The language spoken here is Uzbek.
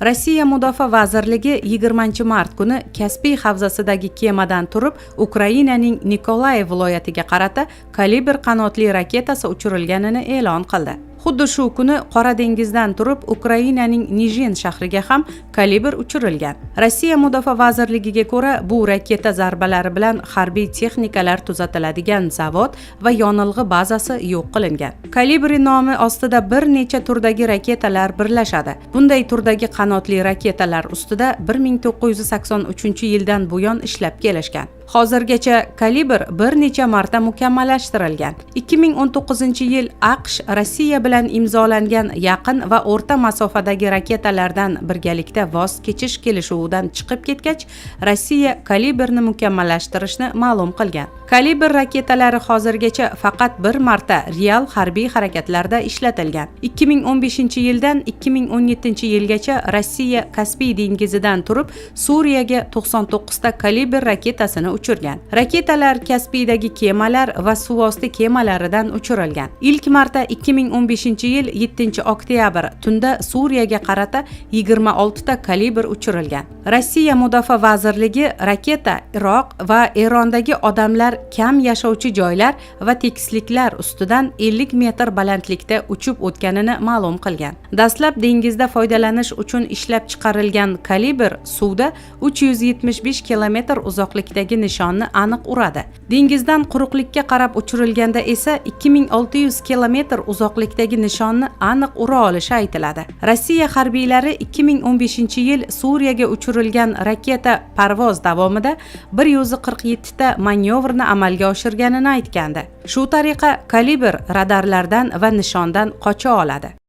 Rossiya Mudofaa vazirligi 20-mart kuni Kaspiy havzasidagi kemadan turib Ukrainaning Nikolayev viloyatiga qarata kalibr qanotli raketasi uchirilganini e'lon qildi. Xuddi shu kuni Qora dengizdan turib Ukrainaning Nijin shahriga ham kalibr uchirilgan. Rossiya Mudofaa vazirligiga ko'ra, bu raketa zarbalari bilan harbiy texnikalar tuzatiladigan zavod va yonilg'i bazasi yo'q qilingan. Kalibri nomi ostida bir necha turdagi raketalar birlashadi. Bunday turdagi qanotli raketalar ustida 1983-yildan buyon ishlab kelishgan. Hozirgacha kalibr bir necha marta mukammallashtirilgan. 2019-yil AQSh Rossiya bilan imzolangan yaqin va o'rta masofadagi raketalardan birgalikda voz kechish kelishuvidan chiqib ketgach, Rossiya kalibrni mukammallashtirishni ma'lum qilgan. Kalibr raketalari hozirgacha faqat bir marta real harbiy harakatlarda ishlatilgan. 2015-yildan 2017-yilgacha Rossiya Kaspiy dengizidan turib Suriyaga 99 ta kalibr raketasini uchirgan. Raketalar Kaspiydagi kemalar va suvosti kemalaridan uchirilgan. Ilk marta 2015-yil 7-oktyabr tunda Suriyaga qarata 26 ta kalibr uchirilgan. Rossiya Mudofaa vazirligi raketa Iroq va Erondagi odamlar kam yashovchi joylar va tekisliklar ustidan 50 metr balandlikda uchib o'tganini ma'lum qilgan. Dastlab dengizda foydalanish uchun ishlab chiqarilgan kalibr suvda 375 kilometr uzoqlikdagi nishonni aniq uradi. Dengizdan quruqlikka qarab uchirilganda esa 2600 kilometr uzoqlikdagi nishonni aniq ura olishi aytiladi. Rossiya harbiylari 2015-yil Suriyaga uchirilgan raketa parvoz davomida 147 ta manyovrni amalga oshirganini aytgandi. Shu tariqa kalibr radarlardan va nishondan qocha oladi.